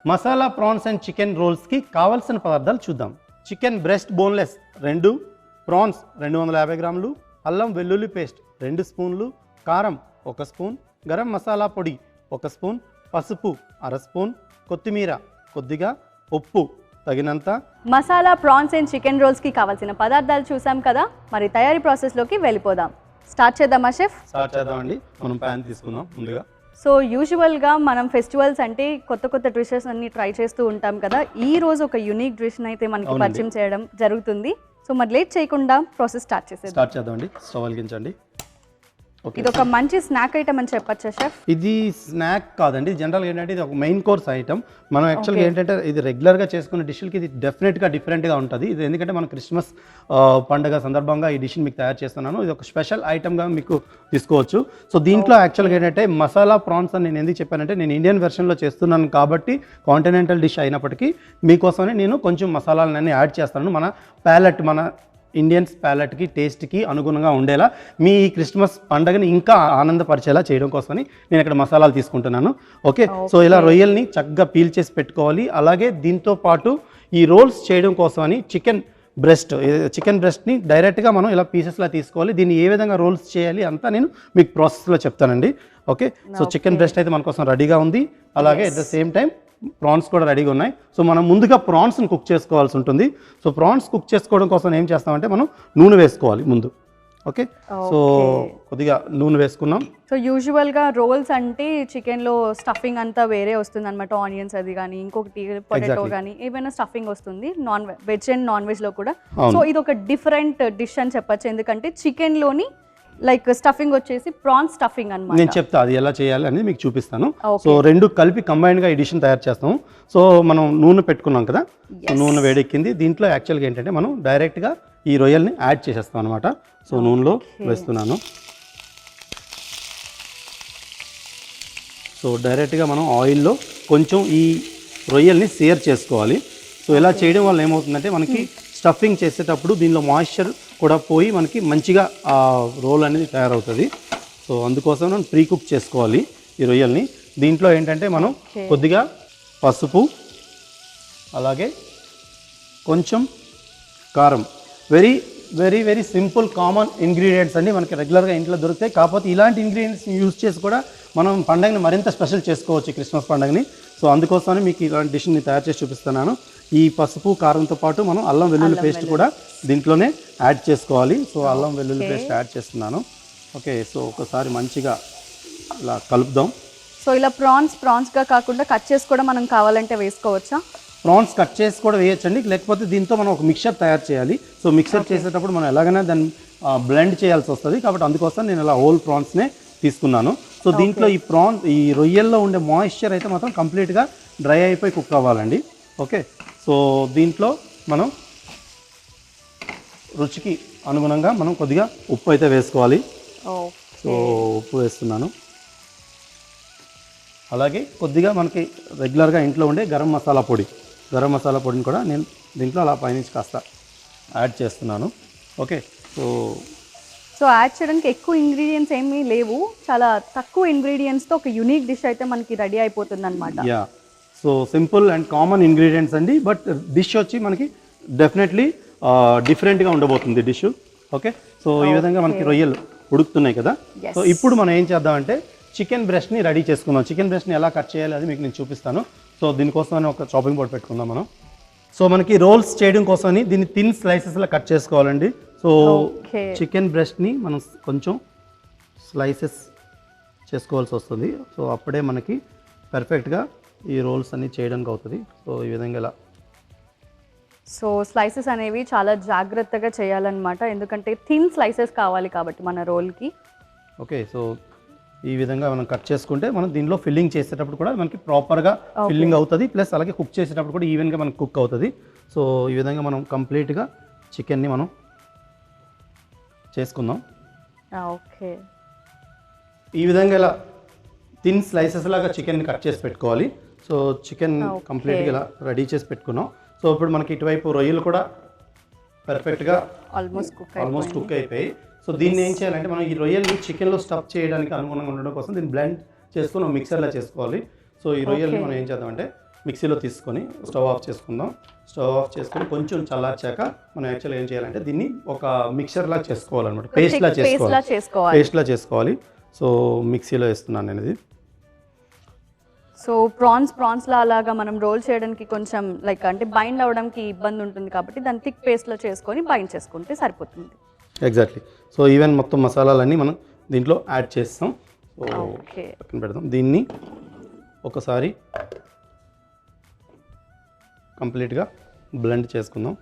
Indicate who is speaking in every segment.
Speaker 1: Masala prawns and chicken రోల్స్కి కావాల్సిన పదార్థాలు చూద్దాం. చికెన్ బ్రెస్ట్ బోన్లెస్ 2, ప్రాన్స్ 250 గ్రాములు, అల్లం వెల్లుల్లి పేస్ట్ 2 స్పూన్లు, కారం 1 స్పూన్, గరం మసాలా పొడి 1 స్పూన్, పసుపు 1/2 స్పూన్, కొత్తిమీర కొద్దిగా, ఉప్పు తగినంత.
Speaker 2: మసాలా ప్రాన్స్ అండ్ చికెన్ రోల్స్కి కావాల్సిన పదార్థాలు చూసాం కదా, మరి తయారీ ప్రాసెస్లోకి వెళ్ళిపోదాం. స్టార్ట్ చేద్దామా షెఫ్?
Speaker 1: స్టార్ట్ చేద్దామండి. మనం ప్యాన్ తీసుకుందాం ముందుగా.
Speaker 2: సో యూజువల్గా మనం ఫెస్టివల్స్ అంటే కొత్త డిషెస్ అన్ని ట్రై చేస్తూ ఉంటాం కదా. ఈ రోజు ఒక యూనిక్ డిష్ అయితే మనకి పరిచయం చేయడం జరుగుతుంది. సో మరి లేట్ చేయకుండా ప్రాసెస్ స్టార్ట్
Speaker 1: చేద్దామండి. స్టవ్ వెలిగించండి.
Speaker 2: ఇది ఒక మంచి స్నాక్ ఐటమ్ అని చెప్పొచ్చా షెఫ్?
Speaker 1: ఇది స్నాక్ కాదండి, జనరల్గా ఏంటంటే ఇది ఒక మెయిన్ కోర్స్ ఐటమ్. మనం యాక్చువల్గా ఏంటంటే ఇది రెగ్యులర్గా చేసుకునే డిష్లకి ఇది డెఫినెట్గా డిఫరెంట్గా ఉంటుంది. ఇది ఎందుకంటే మనం క్రిస్మస్ పండుగ సందర్భంగా ఈ డిష్ని మీకు తయారు చేస్తున్నాను. ఇది ఒక స్పెషల్ ఐటమ్గా మీకు తీసుకోవచ్చు. సో దీంట్లో యాక్చువల్గా ఏంటంటే మసాలా ప్రాన్స్ అని నేను ఎందుకు చెప్పానంటే, నేను ఇండియన్ వెర్షన్లో చేస్తున్నాను కాబట్టి కాంటినెంటల్ డిష్ అయినప్పటికీ మీకోసమే నేను కొంచెం మసాలాలన్నీ యాడ్ చేస్తాను. మన ప్యాలెట్, మన ఇండియన్స్ ప్యాలెట్కి టేస్ట్కి అనుగుణంగా ఉండేలా మీ క్రిస్మస్ పండుగని ఇంకా ఆనందపరిచేలా చేయడం కోసమని నేను ఇక్కడ మసాలాలు తీసుకుంటున్నాను. ఓకే, సో ఇలా రొయ్యల్ని చక్కగా పీల్ చేసి పెట్టుకోవాలి. అలాగే దీంతో పాటు ఈ రోల్స్ చేయడం కోసమని చికెన్ బ్రెస్ట్ని డైరెక్ట్గా మనం ఇలా పీసెస్లా తీసుకోవాలి. దీన్ని ఏ విధంగా రోల్స్ చేయాలి అంతా నేను మీకు ప్రాసెస్లో చెప్తానండి. ఓకే, సో చికెన్ బ్రెస్ట్ అయితే మన కోసం రెడీగా ఉంది. అలాగే at the same time prawns కూడా రెడీగా ఉన్నాయి. సో మనం ముందుగా ప్రాన్స్ని కుక్ చేసుకోవాల్సి ఉంటుంది. సో ప్రాన్స్ కుక్ చేసుకోవడం కోసం ఏం చేస్తామంటే మనం నూనె వేసుకోవాలి ముందు. ఓకే, సో కొద్దిగా నూనె వేసుకున్నాం.
Speaker 2: సో యూజువల్గా రోల్స్ అంటే చికెన్లో స్టఫింగ్ అంతా వేరే వస్తుంది అనమాట. ఆనియన్స్ అది కానీ ఇంకొకటి పొటాటో కానీ ఏమైనా స్టఫింగ్ వస్తుంది, వెజ్ అండ్ నాన్ వెజ్లో కూడా. సో ఇది ఒక డిఫరెంట్ డిష్ అని చెప్పచ్చు, ఎందుకంటే చికెన్లోని లైక్ స్టఫింగ్ వచ్చేసి ప్రాన్స్ స్టఫింగ్ అన్నమాట.
Speaker 1: నేను చెప్తా అది ఎలా చేయాలి అనేది మీకు చూపిస్తాను. సో రెండు కలిపి కంబైన్డ్గా ఈ డిష్ని తయారు చేస్తాము. సో మనం నూనె పెట్టుకున్నాం కదా, నూనె వేడెక్కింది. దీంట్లో యాక్చువల్గా ఏంటంటే మనం డైరెక్ట్గా ఈ రొయ్యల్ని యాడ్ చేసేస్తాం అనమాట. సో నూనెలో వేస్తున్నాను. సో డైరెక్ట్గా మనం ఆయిల్లో కొంచెం ఈ రొయ్యల్ని సేర్ చేసుకోవాలి. సో ఇలా చేయడం వల్ల ఏమవుతుందంటే మనకి స్టఫింగ్ చేసేటప్పుడు దీనిలో మాయిశ్చర్ కూడా పోయి మనకి మంచిగా ఆ రోల్ అనేది తయారవుతుంది. సో అందుకోసం మనం ప్రీ కుక్ చేసుకోవాలి ఈ రొయ్యల్ని. దీంట్లో ఏంటంటే మనం కొద్దిగా పసుపు, అలాగే కొంచెం కారం, very very very simple common ingredients అండి, మనకి రెగ్యులర్గా ఇంట్లో దొరుకుతాయి. కాకపోతే ఇలాంటి ఇంగ్రీడియంట్స్ని యూజ్ చేసి కూడా మనం పండుగని మరింత స్పెషల్ చేసుకోవచ్చు, క్రిస్మస్ పండుగని. సో అందుకోసమని మీకు ఇలాంటి డిష్ని తయారు చేసి చూపిస్తున్నాను. ఈ పసుపు కారంతో పాటు మనం అల్లం వెల్లుల్లి పేస్ట్ కూడా దీంట్లోనే యాడ్ చేసుకోవాలి. సో అల్లం వెల్లుల్లి పేస్ట్ యాడ్ చేస్తున్నాను. ఓకే, సో ఒకసారి మంచిగా ఇలా కలుపుదాం.
Speaker 2: సో ఇలా ప్రాన్స్గా కాకుండా కట్ చేసి కూడా మనం కావాలంటే వేసుకోవచ్చా?
Speaker 1: ప్రాన్స్ కట్ చేసి కూడా వేయచ్చండి, లేకపోతే దీంతో మనం ఒక మిక్చర్ తయారు చేయాలి. సో మిక్చర్ చేసేటప్పుడు మనం ఎలాగైనా దాన్ని బ్లెండ్ చేయాల్సి వస్తుంది, కాబట్టి అందుకోసం నేను ఇలా హోల్ ప్రాన్స్నే తీసుకున్నాను. సో దీంట్లో ఈ రొయ్యల్లో ఉండే మాయిశ్చర్ అయితే మాత్రం కంప్లీట్గా డ్రై అయిపోయి కుక్ అవ్వాలండి. ఓకే, సో దీంట్లో మనం రుచికి అనుగుణంగా మనం కొద్దిగా ఉప్పు అయితే వేసుకోవాలి. సో ఉప్పు వేస్తున్నాను. అలాగే కొద్దిగా మనకి రెగ్యులర్గా ఇంట్లో ఉండే గరం మసాలా పొడిని కూడా నేను దీంట్లో అలా పైనుంచి కాస్త యాడ్ చేస్తున్నాను. ఓకే,
Speaker 2: సో యాడ్ చేయడానికి ఎక్కువ ఇంగ్రీడియంట్స్ ఏమీ లేవు, చాలా తక్కువ ఇంగ్రీడియంట్స్తో ఒక యూనిక్ డిష్ అయితే మనకి రెడీ అయిపోతుంది అనమాట.
Speaker 1: Yeah, so simple and common ingredients అండి, బట్ డిష్ వచ్చి మనకి డెఫినెట్లీ డిఫరెంట్గా ఉండబోతుంది డిష్. ఓకే, సో ఈ విధంగా మనకి రొయ్యలు ఉడుకుతున్నాయి కదా. సో ఇప్పుడు మనం ఏం చేద్దామంటే చికెన్ బ్రెస్ట్ని రెడీ చేసుకుందాం. చికెన్ బ్రెస్ట్ని ఎలా కట్ చేయాలి అది మీకు నేను చూపిస్తాను. సో దీనికోసమని ఒక చాపింగ్ బోర్డ్ పెట్టుకుందాం మనం. సో మనకి రోల్స్ చేయడం కోసమని దీన్ని థిన్ స్లైసెస్లో కట్ చేసుకోవాలండి. సో చికెన్ బ్రెస్ట్ని మనం కొంచెం స్లైసెస్ చేసుకోవాల్సి వస్తుంది. సో అప్పుడే మనకి పర్ఫెక్ట్గా ఈ రోల్స్ అన్ని చేయడానికి అవుతుంది. సో ఈ విధంగా ఇలా.
Speaker 2: సో స్లైసెస్ అనేవి చాలా జాగ్రత్తగా చేయాలన్నమాట, ఎందుకంటే థిన్ స్లైసెస్ కావాలి కాబట్టి మన రోల్కి.
Speaker 1: ఓకే, సో ఈ విధంగా మనం కట్ చేసుకుంటే మనం దీనిలో ఫిల్లింగ్ చేసేటప్పుడు కూడా మనకి ప్రాపర్గా ఫిల్లింగ్ అవుతుంది, ప్లస్ అలాగే కుక్ చేసేటప్పుడు కూడా ఈవెన్గా మనకు కుక్ అవుతుంది. సో ఈ విధంగా మనం కంప్లీట్గా చికెన్ని మనం చేసుకుందాం.
Speaker 2: ఓకే,
Speaker 1: ఈ విధంగా ఇలా థిన్ స్లైసెస్ లాగా చికెన్ని కట్ చేసి పెట్టుకోవాలి. సో చికెన్ కంప్లీట్గా ఇలా రెడీ చేసి పెట్టుకున్నాం. సో ఇప్పుడు మనకి ఇటువైపు రొయ్యలు కూడా పర్ఫెక్ట్గా ఆల్మోస్ట్ కుక్ అయిపోయి. సో దీన్ని ఏం చేయాలంటే మనం ఈ రొయ్యల్ని చికెన్లో స్టఫ్ చేయడానికి అనుగుణంగా ఉండడం కోసం దీన్ని బ్లెండ్ చేసుకుని మిక్సర్లో చేసుకోవాలి. సో ఈ రొయ్యల్ని మనం ఏం చేద్దామంటే మిక్సీలో తీసుకొని స్టవ్ ఆఫ్ చేసుకుందాం. స్టవ్ ఆఫ్ చేసుకొని కొంచెం చల్లార్చాక మనం యాక్చువల్గా ఏం చేయాలంటే దీన్ని ఒక మిక్సర్లా చేసుకోవాలన్నమాట, పేస్ట్లా చేసుకోవాలి. సో మిక్సీలో వేస్తున్నాను నేను ఇది.
Speaker 2: సో ప్రాన్స్లా అలాగా మనం రోల్ చేయడానికి కొంచెం లైక్ అంటే బైండ్ అవ్వడానికి ఇబ్బంది ఉంటుంది కాబట్టి దాన్ని థిక్ పేస్ట్లో చేసుకొని బైండ్ చేసుకుంటే సరిపోతుంది.
Speaker 1: ఎగ్జాక్ట్లీ. సో ఈవెన్ మొత్తం మసాలాలన్నీ మనం దీంట్లో యాడ్ చేస్తాం. సో పక్కన పెడదాం. దీన్ని ఒకసారి కంప్లీట్గా బ్లెండ్ చేసుకుందాం.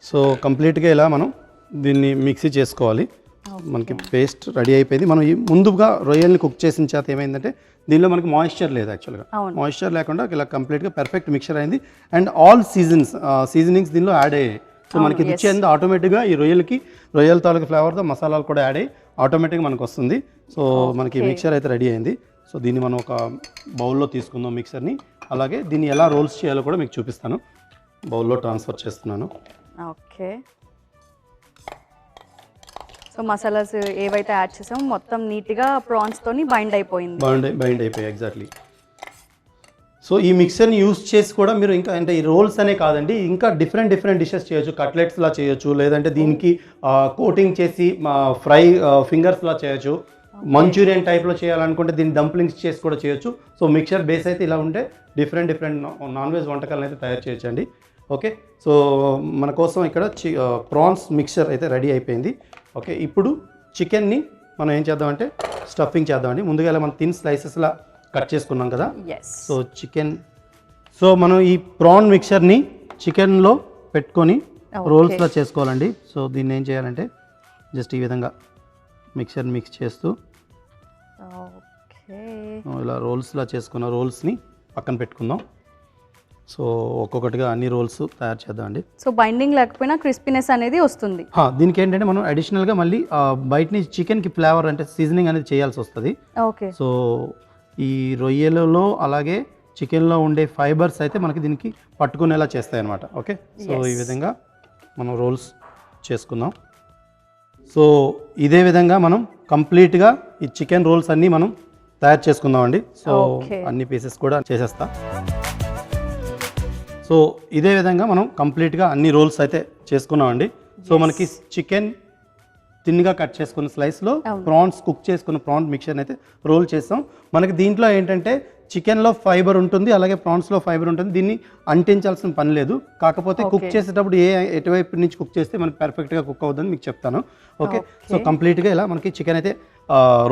Speaker 1: సో కంప్లీట్గా ఇలా మనం దీన్ని మిక్సీ చేసుకోవాలి. మనకి పేస్ట్ రెడీ అయిపోయింది. మనం ముందుగా రొయ్యల్ని కుక్ చేసిన చేత ఏమైందంటే దీనిలో మనకి మాయిశ్చర్ లేదు. యాక్చువల్గా మాయిశ్చర్ లేకుండా ఇలా కంప్లీట్గా పర్ఫెక్ట్ మిక్చర్ అయింది. అండ్ ఆల్ సీజనింగ్స్ దీనిలో యాడ్ అయ్యాయి. సో మనకి రుచి అనేది ఆటోమేటిక్గా ఈ రొయ్యల తాలూకు ఫ్లేవర్తో మసాలాలు కూడా యాడ్ అయ్యి ఆటోమేటిక్గా మనకు వస్తుంది. సో మనకి మిక్చర్ అయితే రెడీ అయింది. సో దీన్ని మనం ఒక బౌల్లో తీసుకుందాం మిక్చర్ని. అలాగే దీన్ని ఎలా రోల్స్ చేయాలో కూడా మీకు చూపిస్తాను. బౌల్లో ట్రాన్స్ఫర్ చేస్తున్నాను.
Speaker 2: ఓకే. సో మసాలాస్ ఏవైతే యాడ్ చేసామో మొత్తం నీట్గా ప్రాన్స్తోని బైండ్ అయిపోయాయి. ఎగ్జాక్ట్లీ.
Speaker 1: సో ఈ మిక్సర్ని యూస్ చేసి కూడా మీరు ఇంకా అంటే ఈ రోల్స్ అనే కాదండి, ఇంకా డిఫరెంట్ డిషెస్ చేయొచ్చు. కట్లెట్స్లా చేయొచ్చు, లేదంటే దీనికి కోటింగ్ చేసి ఫ్రై ఫింగర్స్లా చేయొచ్చు. మంచూరియన్ టైప్లో చేయాలనుకుంటే దీన్ని డంప్లింగ్స్ చేసి కూడా చేయొచ్చు. సో మిక్సర్ బేస్ అయితే ఇలా ఉంటే డిఫరెంట్ నాన్ వెజ్ వంటకాలను అయితే తయారు చేయొచ్చు అండి. ఓకే. సో మన కోసం ఇక్కడ ప్రాన్స్ మిక్చర్ అయితే రెడీ అయిపోయింది. ఓకే. ఇప్పుడు చికెన్ని మనం ఏం చేద్దామంటే స్టఫింగ్ చేద్దామండి. ముందుగా మనం థిన్ స్లైసెస్లా కట్ చేసుకున్నాం కదా. సో సో మనం ఈ ప్రాన్ మిక్చర్ని చికెన్లో పెట్టుకొని రోల్స్లా చేసుకోవాలండి. సో దీన్ని ఏం చేయాలంటే జస్ట్ ఈ విధంగా మిక్స్ చేస్తూ ఇలా రోల్స్లా చేసుకున్న రోల్స్ని పక్కన పెట్టుకుందాం. సో ఒక్కొక్కటిగా అన్ని రోల్స్ తయారు చేద్దామండి.
Speaker 2: సో బైండింగ్ లేకపోయినా క్రిస్పీనెస్ అనేది వస్తుంది.
Speaker 1: దీనికి ఏంటంటే మనం అడిషనల్గా మళ్ళీ బయట నుంచి చికెన్కి ఫ్లేవర్ అంటే సీజనింగ్ అనేది చేయాల్సి వస్తుంది.
Speaker 2: ఓకే.
Speaker 1: సో ఈ రొయ్యలలో అలాగే చికెన్లో ఉండే ఫైబర్స్ అయితే మనకి దీనికి పట్టుకునేలా చేస్తాయి అన్నమాట. ఓకే. సో ఈ విధంగా మనం రోల్స్ చేసుకుందాం. సో ఇదే విధంగా మనం కంప్లీట్గా ఈ చికెన్ రోల్స్ అన్నీ మనం తయారు చేసుకుందామండి. సో అన్ని పీసెస్ కూడా చేసేస్తా. సో ఇదే విధంగా మనం కంప్లీట్గా అన్ని రోల్స్ అయితే చేసుకున్నామండి. సో మనకి చికెన్ తిన్గా కట్ చేసుకున్న స్లైస్లో ప్రాన్స్ కుక్ చేసుకున్న ప్రాన్ మిక్చర్ అయితే రోల్ చేస్తాం. మనకి దీంట్లో ఏంటంటే చికెన్లో ఫైబర్ ఉంటుంది, అలాగే ప్రాన్స్లో ఫైబర్ ఉంటుంది. దీన్ని అంటించాల్సిన పని లేదు. కాకపోతే కుక్ చేసేటప్పుడు ఎటువైపు నుంచి కుక్ చేస్తే మనకి పర్ఫెక్ట్గా కుక్ అవుతుందని మీకు చెప్తాను. ఓకే. సో కంప్లీట్గా ఇలా మనకి చికెన్ అయితే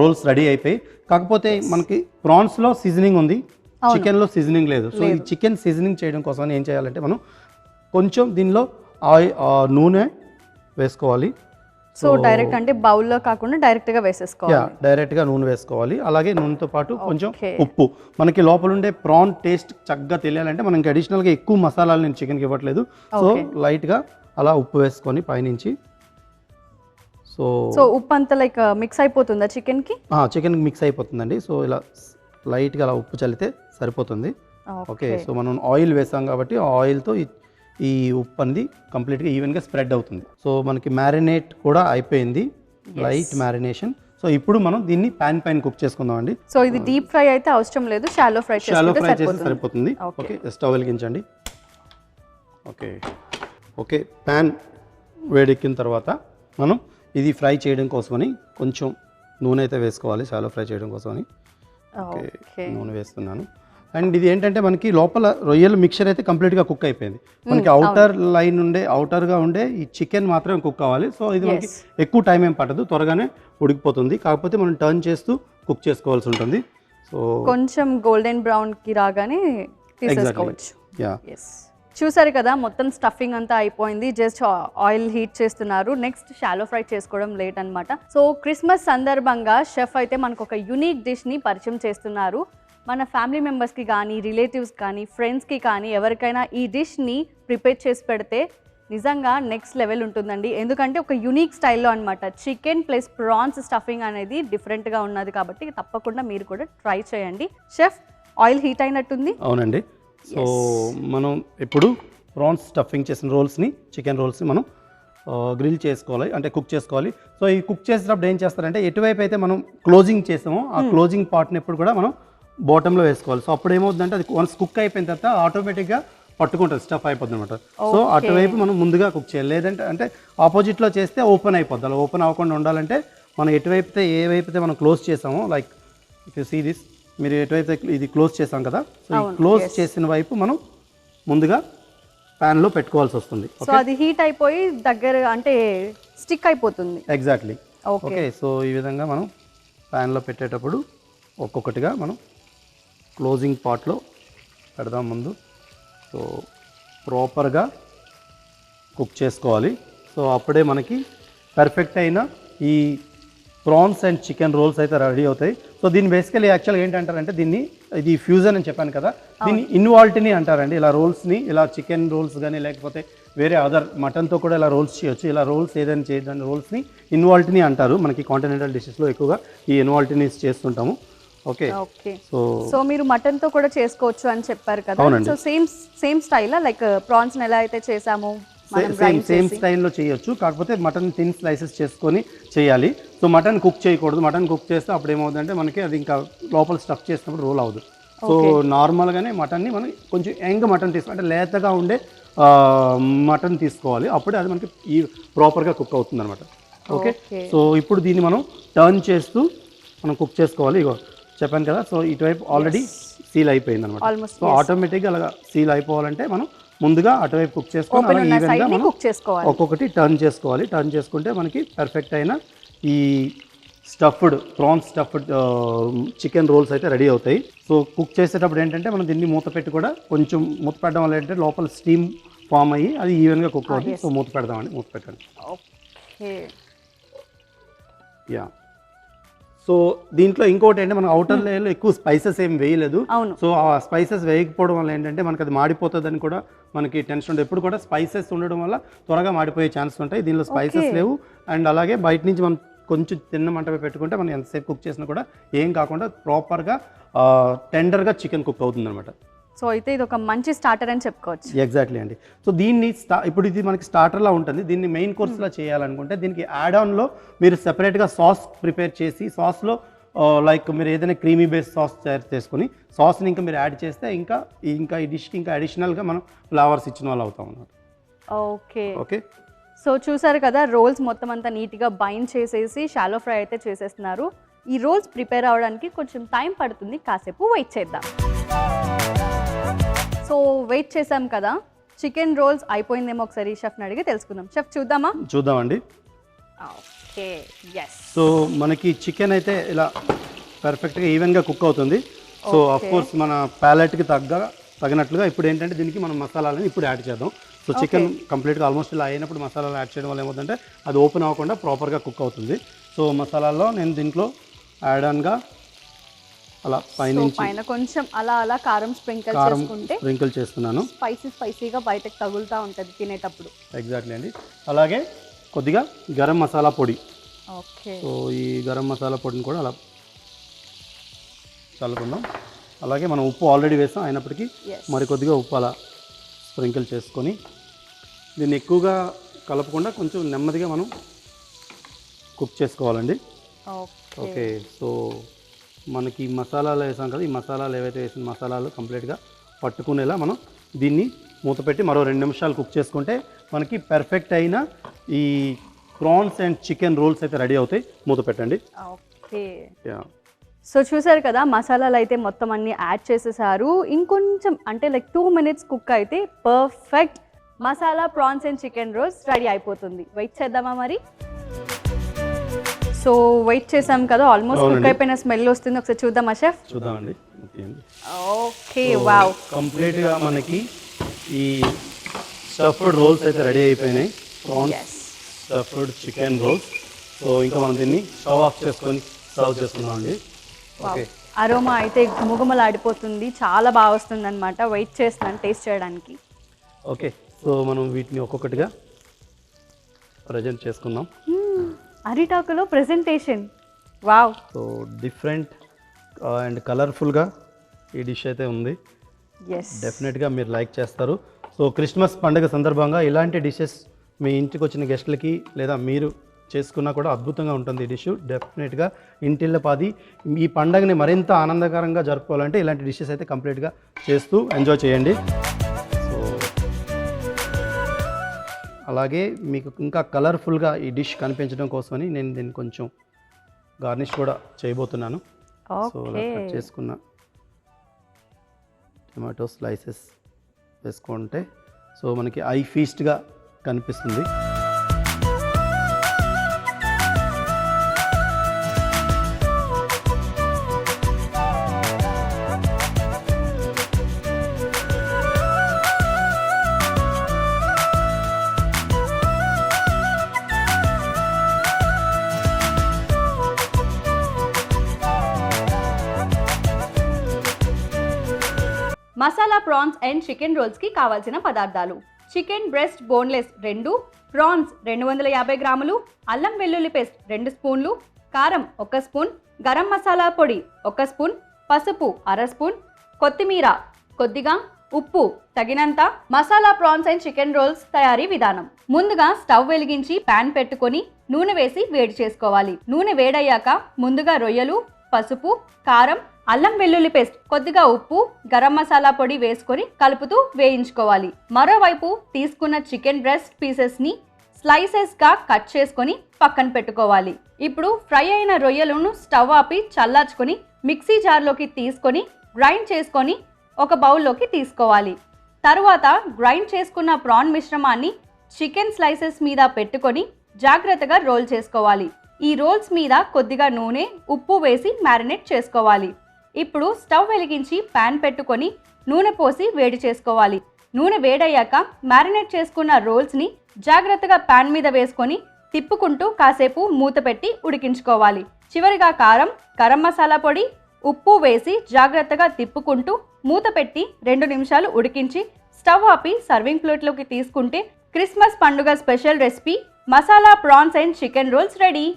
Speaker 1: రోల్స్ రెడీ అయిపోయి, కాకపోతే మనకి ప్రాన్స్లో సీజనింగ్ ఉంది, చికెన్లో సీజనింగ్ లేదు. సో ఈ చికెన్ సీజనింగ్ చేయడం కోసం ఏం చేయాలంటే మనం కొంచెం దీనిలో నూనె వేసుకోవాలి.
Speaker 2: సో డైరెక్ట్ అంటే బౌల్లో కాకుండా డైరెక్ట్గా వేసేసుకోవాలి.
Speaker 1: డైరెక్ట్గా నూనె వేసుకోవాలి. అలాగే నూనెతో పాటు కొంచెం ఉప్పు. మనకి లోపల ఉండే ప్రాన్ టేస్ట్ చక్కగా తెలియాలంటే మనకి అడిషనల్గా ఎక్కువ మసాలాలు నేను చికెన్కి ఇవ్వట్లేదు. సో లైట్గా అలా ఉప్పు వేసుకొని పైనుంచి.
Speaker 2: సో ఉప్పు అంతా లైక్ మిక్స్ అయిపోతుందా చికెన్కి?
Speaker 1: చికెన్కి మిక్స్ అయిపోతుందండి. సో ఇలా లైట్గా అలా ఉప్పు చల్లితే సరిపోతుంది. ఓకే. సో మనం ఆయిల్ వేసాం కాబట్టి ఆ ఆయిల్తో ఈ ఉప్పు అనేది కంప్లీట్గా ఈవెన్గా స్ప్రెడ్ అవుతుంది. సో మనకి మ్యారినేట్ కూడా అయిపోయింది, లైట్ మ్యారినేషన్. సో ఇప్పుడు మనం దీన్ని ప్యాన్ పైన కుక్ చేసుకుందాం అండి.
Speaker 2: సో ఇది డీప్ ఫ్రై అయితే అవసరం లేదు, షాలో ఫ్రై
Speaker 1: చేస్తే సరిపోతుంది. ఓకే. స్టవ్ వెలిగించండి. ఓకే. ప్యాన్ వేడెక్కిన తర్వాత మనం ఇది ఫ్రై చేయడం కోసమని కొంచెం నూనె అయితే వేసుకోవాలి, షాలో ఫ్రై చేయడం కోసమని. ఓకే. నూనె వేస్తున్నాను. అండ్ ఇది ఏంటంటే మనకి లోపల రొయ్యల మిక్చర్ అయితే కంప్లీట్గా కుక్ అయిపోయింది. మనకి అవుటర్గా ఉండే ఈ చికెన్ మాత్రమే కుక్ కావాలి. సో ఇది మనకి ఎక్కువ టైం ఏం పట్టదు, త్వరగానే ఉడికిపోతుంది. కాకపోతే మనం టర్న్ చేస్తూ కుక్ చేసుకోవాల్సి ఉంటుంది. సో
Speaker 2: కొంచెం గోల్డెన్ బ్రౌన్కి రాగానే తీసేసుకోవచ్చు. చూసారు కదా, మొత్తం స్టఫింగ్ అంతా అయిపోయింది. జస్ట్ ఆయిల్ హీట్ చేస్తున్నారు. నెక్స్ట్ షాలో ఫ్రై చేసుకోవడం లేట్ అనమాట. సో క్రిస్మస్ సందర్భంగా షెఫ్ అయితే మనకు ఒక యూనిక్ డిష్ని పరిచయం చేస్తున్నారు. మన ఫ్యామిలీ మెంబర్స్కి కానీ, రిలేటివ్స్ కానీ, ఫ్రెండ్స్కి కానీ ఎవరికైనా ఈ డిష్ని ప్రిపేర్ చేసి పెడితే నిజంగా నెక్స్ట్ లెవెల్ ఉంటుందండి. ఎందుకంటే ఒక యూనిక్ స్టైల్లో అనమాట. చికెన్ ప్లస్ ప్రాన్స్ స్టఫింగ్ అనేది డిఫరెంట్గా ఉన్నది కాబట్టి తప్పకుండా మీరు కూడా ట్రై చేయండి. షెఫ్, ఆయిల్ హీట్ అయినట్టుంది.
Speaker 1: అవునండి. సో మనం ఇప్పుడు ప్రాన్స్ స్టఫింగ్ చేసిన రోల్స్ని, చికెన్ రోల్స్ని మనం గ్రిల్ చేసుకోవాలి, అంటే కుక్ చేసుకోవాలి. సో ఈ కుక్ చేసేటప్పుడు ఏం చేస్తారంటే ఎటువైపు అయితే మనం క్లోజింగ్ చేసామో ఆ క్లోజింగ్ పార్ట్ని ఎప్పుడు కూడా మనం బాటంలో వేసుకోవాలి. సో అప్పుడు ఏమవుతుందంటే అది వన్స్ కుక్ అయిపోయిన తర్వాత ఆటోమేటిక్గా పట్టుకుంటుంది, స్టఫ్ అయిపోతుంది అనమాట. సో అటువైపు మనం ముందుగా కుక్ చేయాలి. లేదంటే అంటే ఆపోజిట్లో చేస్తే ఓపెన్ అయిపోద్ది. అలా ఓపెన్ అవ్వకుండా ఉండాలంటే మనం ఎటువైపు ఏ వైపు అయితే మనం క్లోజ్ చేసామో, like if you see this, మీరు ఎటువైపు ఇది క్లోజ్ చేసాం కదా, సో ఈ క్లోజ్ చేసిన వైపు మనం ముందుగా ప్యాన్లో పెట్టుకోవాల్సి వస్తుంది.
Speaker 2: సో అది హీట్ అయిపోయి దగ్గర అంటే స్టిక్ అయిపోతుంది.
Speaker 1: ఎగ్జాక్ట్లీ. ఓకే, సో ఈ విధంగా మనం ప్యాన్లో పెట్టేటప్పుడు ఒక్కొక్కటిగా మనం క్లోజింగ్ పార్ట్లో పెడదాం ముందు. సో ప్రాపర్గా కుక్ చేసుకోవాలి. సో అప్పుడే మనకి పర్ఫెక్ట్ అయిన ఈ ప్రాన్స్ అండ్ చికెన్ రోల్స్ అయితే రెడీ అవుతాయి. సో దీన్ని బేసికలీ యాక్చువల్గా ఏంటంటారంటే దీన్ని, ఇది ఫ్యూజన్ అని చెప్పాను కదా, దీన్ని ఇన్వాల్టిని అంటారండి. ఇలా రోల్స్ని, ఇలా చికెన్ రోల్స్ కానీ లేకపోతే వేరే అదర్ మటన్తో కూడా ఇలా రోల్స్ చేయొచ్చు. ఇలా రోల్స్ ఏదైనా చేయడానికి రోల్స్ని ఇన్వాల్టిని అంటారు. మనకి కాంటినెంటల్ డిషెస్లో ఎక్కువగా ఈ ఇన్వాల్టినీస్ చేస్తుంటాము. ఓకే,
Speaker 2: సో మీరు మటన్ తో కూడా చేసుకోవచ్చు అని చెప్పారు కదా. So same style like prawns ఎలా అయితే చేసామో
Speaker 1: సేమ్ స్టైల్లో చేయొచ్చు. కాకపోతే మటన్ థిన్ స్లైసెస్ చేసుకొని చేయాలి. సో మటన్ కుక్ చేయకూడదు. మటన్ కుక్ చేస్తే అప్పుడు ఏమవుతుందంటే మనకి అది ఇంకా లోపల స్టఫ్ చేసినప్పుడు రోల్ అవ్వదు. సో నార్మల్గానే మటన్ని మనం కొంచెం యంగ్ మటన్ అంటే లేతగా ఉండే మటన్ తీసుకోవాలి. అప్పుడే అది మనకి ఈ ప్రాపర్గా కుక్ అవుతుంది అనమాట. ఓకే, సో ఇప్పుడు దీన్ని మనం టర్న్ చేస్తూ మనం కుక్ చేసుకోవాలి. ఇగో చెప్పాను కదా, సో ఇటువైపు ఆల్రెడీ సీల్ అయిపోయింది అనమాట. సో ఆటోమేటిక్గా అలాగా సీల్ అయిపోవాలంటే మనం ముందుగా అటువైపు కుక్ చేసుకొని అలా ఈవెన్గా మనం ఒక్కొక్కటి టర్న్ చేసుకోవాలి. టర్న్ చేసుకుంటే మనకి పర్ఫెక్ట్ అయిన ఈ stuffed prawns stuffed chicken roles అయితే రెడీ అవుతాయి. సో కుక్ చేసేటప్పుడు ఏంటంటే మనం దీన్ని మూత పెట్టి కూడా కొంచెం మూత పెట్టడం వల్ల ఏంటంటే లోపల స్టీమ్ ఫామ్ అయ్యి అది ఈవెన్గా కుక్ అవుతుంది. సో మూత పెడదామండి, మూత పెట్టండి. యా, సో దీంట్లో ఇంకోటి ఏంటంటే మనం అవుటర్ లేయర్లో ఎక్కువ స్పైసెస్ ఏం వేయలేదు. సో ఆ స్పైసెస్ వేయకపోవడం వల్ల ఏంటంటే మనకి అది మాడిపోతుందని కూడా మనకి టెన్షన్ ఉంటుంది. ఎప్పుడు కూడా స్పైసెస్ ఉండడం వల్ల త్వరగా మాడిపోయే ఛాన్సెస్ ఉంటాయి. దీనిలో స్పైసెస్ లేవు. అండ్ అలాగే బయట నుంచి మనం కొంచెం తిన్న మంటపై పెట్టుకుంటే మనం ఎంతసేపు కుక్ చేసినా కూడా ఏం కాకుండా ప్రాపర్గా టెండర్గా చికెన్ కుక్ అవుతుంది అనమాట.
Speaker 2: సో అయితే ఇది ఒక మంచి స్టార్టర్ అని చెప్పుకోవచ్చు.
Speaker 1: ఎగ్జాక్ట్లీ అండి. సో దీన్ని ఇప్పుడు ఇది మనకి స్టార్టర్లా ఉంటుంది. దీన్ని మెయిన్ కోర్స్లా చేయాలనుకుంటే దీనికి యాడ్ ఆన్లో మీరు సెపరేట్గా సాస్ ప్రిపేర్ చేసి, సాస్లో లైక్ మీరు ఏదైనా క్రీమీ బేస్ సాస్ తయారు చేసుకొని సాస్ని ఇంకా మీరు యాడ్ చేస్తే ఇంకా ఈ డిష్కి ఇంకా అడిషనల్గా మనం ఫ్లేవర్స్ ఇచ్చిన వాళ్ళు అవుతాం అన్నమాట.
Speaker 2: ఓకే
Speaker 1: ఓకే,
Speaker 2: సో చూసారు కదా, రోల్స్ మొత్తం అంతా నీట్గా బైండ్ చేసేసి షాలో ఫ్రై అయితే చేసేస్తున్నారు. ఈ రోల్స్ ప్రిపేర్ అవ్వడానికి కొంచెం టైం పడుతుంది, కాసేపు వెయిట్ చేద్దాం. సో వెయిట్ చేసాం కదా, చికెన్ రోల్స్ అయిపోయిందేమో ఒకసారి షెఫ్ని అడిగి తెలుసుకుందాం. షెఫ్ చూద్దామండి. Okay, yes.
Speaker 1: సో మనకి చికెన్ అయితే ఇలా పర్ఫెక్ట్గా ఈవెన్గా కుక్ అవుతుంది. సో ఆఫ్ కోర్స్ మన ప్యాలెట్కి తగినట్లుగా ఇప్పుడు ఏంటంటే దీనికి మనం మసాలాలను ఇప్పుడు యాడ్ చేద్దాం. సో చికెన్ కంప్లీట్గా ఆల్మోస్ట్ ఇలా అయినప్పుడు మసాలాలు యాడ్ చేయడం వల్ల ఏమవుతుందంటే అది ఓపెన్ అవ్వకుండా ప్రాపర్గా కుక్ అవుతుంది. సో మసాలాల్లో నేను దీంట్లో యాడ్ ఆన్గా అలా పైన
Speaker 2: కొంచెం అలా కారం
Speaker 1: స్ప్రింకిల్ చేస్తున్నాను.
Speaker 2: స్పైసీగా బయటకు తగులుతూ ఉంటుంది తినేటప్పుడు.
Speaker 1: ఎగ్జాక్ట్లీ అండి. అలాగే కొద్దిగా గరం మసాలా పొడి.
Speaker 2: ఓకే,
Speaker 1: సో ఈ గరం మసాలా పొడిని కూడా అలా చల్లుకుందాం. అలాగే మనం ఉప్పు ఆల్రెడీ వేసాం, అయినప్పటికీ మరి కొద్దిగా ఉప్పు అలా స్ప్రింకిల్ చేసుకొని దీన్ని ఎక్కువగా కలపకుండా కొంచెం నెమ్మదిగా మనం కుక్ చేసుకోవాలండి. ఓకే, సో మనకి మసాలాలు వేసాం కదా, ఈ మసాలాలు ఏవైతే వేసిన మసాలాలు కంప్లీట్గా పట్టుకునేలా మనం దీన్ని మూత పెట్టి మరో 2 నిమిషాలు కుక్ చేసుకుంటే మనకి పర్ఫెక్ట్ అయిన ఈ ప్రాన్స్ అండ్ చికెన్ రోల్స్ అయితే రెడీ అవుతాయి. మూత పెట్టండి.
Speaker 2: ఓకే, సో చూసారు కదా, మసాలాలు అయితే మొత్తం అన్ని యాడ్ చేసేసారు. ఇంకొంచెం అంటే లైక్ 2 minutes కుక్ అయితే perfect masala prawns and chicken roles ready అయిపోతుంది. వెయిట్ చేద్దామా మరి? సో వెయిట్ చేసాం కదా, ఆల్మోస్ట్ కుక్ అయిపోయిన స్మెల్ వస్తుంది. ఒకసారి చూద్దామా షెఫ్?
Speaker 1: చూద్దామండి.
Speaker 2: ఓకే, వావ్,
Speaker 1: కంప్లీట్గా మనకి ఈ స్టఫ్డ్ రోల్స్ అయితే రెడీ అయిపోయినాయి. Prawns stuffed chicken roles. So ఇంకా మనం దీన్ని స్టవ్ ఆఫ్ చేసుకొని సర్వ్ చేసుకున్నామండి. ఓకే,
Speaker 2: అరోమా అయితే గుమగుమలాడిపోతుంది, చాలా బాగా వస్తుంది అనమాట. వెయిట్ చేస్తున్నాను టేస్ట్ చేయడానికి.
Speaker 1: ఓకే, సో మనం వీటిని ఒక్కొక్కటిగా ప్రజెంట్ చేసుకుందాం.
Speaker 2: అరిటాకులో presentation, wow.
Speaker 1: So different and కలర్ఫుల్గా ఈ డిష్ అయితే ఉంది. డెఫినెట్గా మీరు లైక్ చేస్తారు. సో క్రిస్మస్ పండుగ సందర్భంగా ఇలాంటి డిషెస్ మీ ఇంటికి వచ్చిన గెస్ట్లకి లేదా మీరు చేసుకున్నా కూడా అద్భుతంగా ఉంటుంది ఈ డిష్. డెఫినెట్గా ఇంటిల్లపాది ఈ పండుగని మరింత ఆనందకరంగా జరుపుకోవాలంటే ఇలాంటి డిషెస్ అయితే కంప్లీట్గా చేస్తూ ఎంజాయ్ చేయండి. సో అలాగే మీకు ఇంకా కలర్ఫుల్గా ఈ డిష్ కనిపించడం కోసమని నేను దీన్ని కొంచెం గార్నిష్ కూడా చేయబోతున్నాను. సో అలా కట్ చేసుకున్న టమాటో స్లైసెస్ వేసుకుంటే సో మనకి ఐ ఫీస్ట్గా కనిపిస్తుంది.
Speaker 2: మసాలా ప్రాన్స్ అండ్ చికెన్ రోల్స్కి కావాల్సిన పదార్థాలు: చికెన్ బ్రెస్ట్ బోన్లెస్ 2, ప్రాన్స్ 250 గ్రాములు, అల్లం వెల్లుల్లి పేస్ట్ 2 స్పూన్లు, కారం 1 స్పూన్, గరం మసాలా పొడి 1 స్పూన్, పసుపు 1/2 స్పూన్, కొత్తిమీర కొద్దిగా, ఉప్పు తగినంత. Masala prawns and chicken roles తయారీ విధానం: ముందుగా స్టవ్ వెలిగించి ప్యాన్ పెట్టుకొని నూనె వేసి వేడి చేసుకోవాలి. నూనె వేడయ్యాక ముందుగా రొయ్యలు, పసుపు, కారం, అల్లం వెల్లుల్లి పేస్ట్, కొద్దిగా ఉప్పు, గరం మసాలా పొడి వేసుకొని కలుపుతూ వేయించుకోవాలి. మరోవైపు తీసుకున్న చికెన్ బ్రెస్ట్ పీసెస్ని స్లైసెస్గా కట్ చేసుకొని పక్కన పెట్టుకోవాలి. ఇప్పుడు ఫ్రై అయిన రొయ్యలను స్టవ్ ఆపి చల్లార్చుకొని మిక్సీ జార్లోకి తీసుకొని గ్రైండ్ చేసుకొని ఒక బౌల్లోకి తీసుకోవాలి. తరువాత గ్రైండ్ చేసుకున్న ప్రాన్ మిశ్రమాన్ని చికెన్ స్లైసెస్ మీద పెట్టుకొని జాగ్రత్తగా రోల్ చేసుకోవాలి. ఈ రోల్స్ మీద కొద్దిగా నూనె, ఉప్పు వేసి మ్యారినేట్ చేసుకోవాలి. ఇప్పుడు స్టవ్ వెలిగించి ప్యాన్ పెట్టుకొని నూనె పోసి వేడి చేసుకోవాలి. నూనె వేడయ్యాక మ్యారినేట్ చేసుకున్న రోల్స్ని జాగ్రత్తగా ప్యాన్ మీద వేసుకొని తిప్పుకుంటూ కాసేపు మూత పెట్టి ఉడికించుకోవాలి. చివరిగా కారం, గరం మసాలా పొడి, ఉప్పు వేసి జాగ్రత్తగా తిప్పుకుంటూ మూత పెట్టి 2 నిమిషాలు ఉడికించి స్టవ్ ఆపి సర్వింగ్ ప్లేట్లోకి తీసుకుంటే క్రిస్మస్ పండుగ special recipe masala prawns and chicken roles ready.